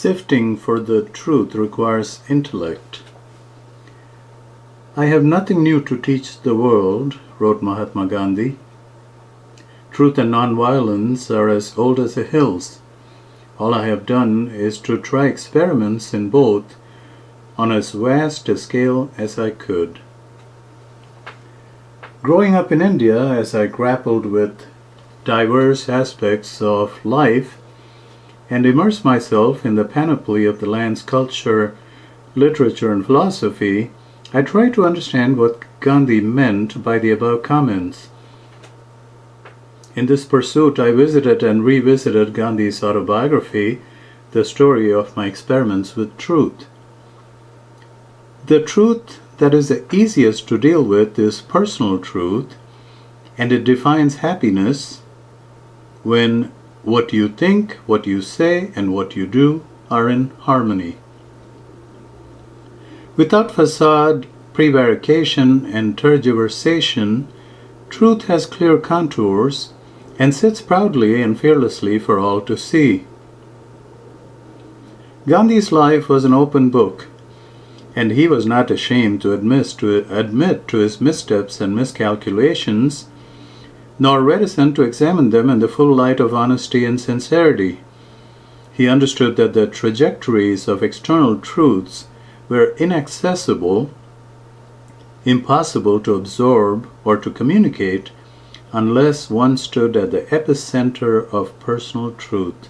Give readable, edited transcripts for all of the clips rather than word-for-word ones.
Sifting for the truth requires intellect. I have nothing new to teach the world, wrote Mahatma Gandhi. Truth and nonviolence are as old as the hills. All I have done is to try experiments in both on as vast a scale as I could. Growing up in India, as I grappled with diverse aspects of life and immersed myself in the panoply of the land's culture, literature, and philosophy, I tried to understand what Gandhi meant by the above comments. In this pursuit, I visited and revisited Gandhi's autobiography, The Story of My Experiments with Truth. The truth that is the easiest to deal with is personal truth, and it defines happiness when what you think, what you say, and what you do are in harmony. Without facade, prevarication, and tergiversation, truth has clear contours and sits proudly and fearlessly for all to see. Gandhi's life was an open book, and he was not ashamed to admit to his missteps and miscalculations, nor reticent to examine them in the full light of honesty and sincerity. He understood that the trajectories of external truths were inaccessible, impossible to absorb or to communicate unless one stood at the epicenter of personal truth.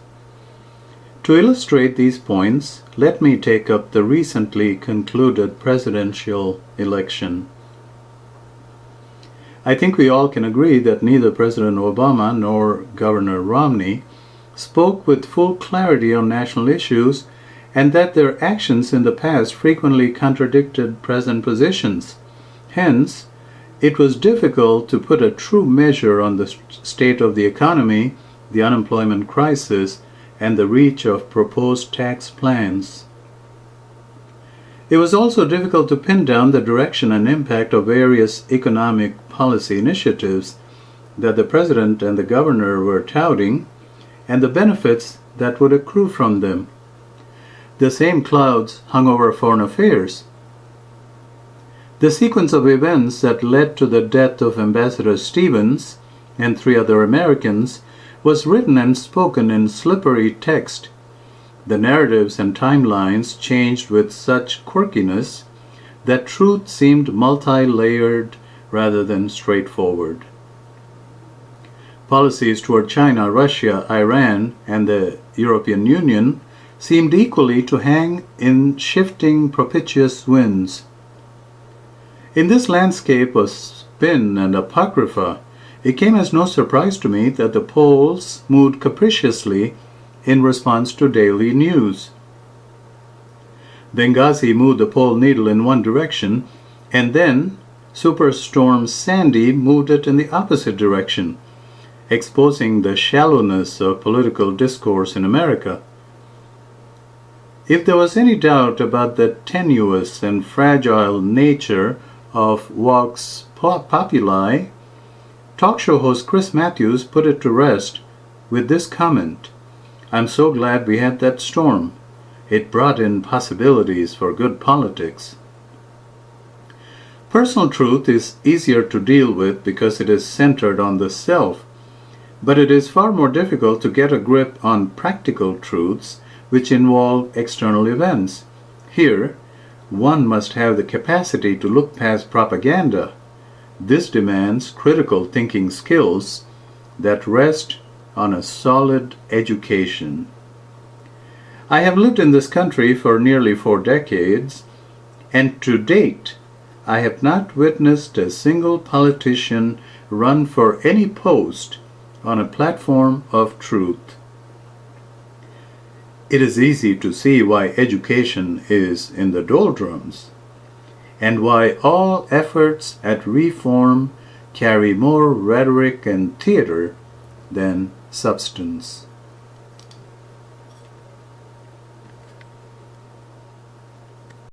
To illustrate these points, let me take up the recently concluded presidential election. I think we all can agree that neither President Obama nor Governor Romney spoke with full clarity on national issues, and that their actions in the past frequently contradicted present positions. Hence, it was difficult to put a true measure on the state of the economy, the unemployment crisis, and the reach of proposed tax plans. It was also difficult to pin down the direction and impact of various economic policy initiatives that the President and the Governor were touting, and the benefits that would accrue from them. The same clouds hung over foreign affairs. The sequence of events that led to the death of Ambassador Stevens and 3 other Americans was written and spoken in slippery text. The narratives and timelines changed with such quirkiness that truth seemed multi-layered rather than straightforward. Policies toward China, Russia, Iran, and the European Union seemed equally to hang in shifting propitious winds. In this landscape of spin and apocrypha, it came as no surprise to me that the poles moved capriciously in response to daily news. Benghazi moved the pole needle in one direction, and then Superstorm Sandy moved it in the opposite direction, exposing the shallowness of political discourse in America. If there was any doubt about the tenuous and fragile nature of vox populi, talk show host Chris Matthews put it to rest with this comment: "I'm so glad we had that storm. It brought in possibilities for good politics." Personal truth is easier to deal with because it is centered on the self, but it is far more difficult to get a grip on practical truths which involve external events. Here, one must have the capacity to look past propaganda. This demands critical thinking skills that rest on a solid education. I have lived in this country for nearly 4 decades, and to date, I have not witnessed a single politician run for any post on a platform of truth. It is easy to see why education is in the doldrums, and why all efforts at reform carry more rhetoric and theater than substance.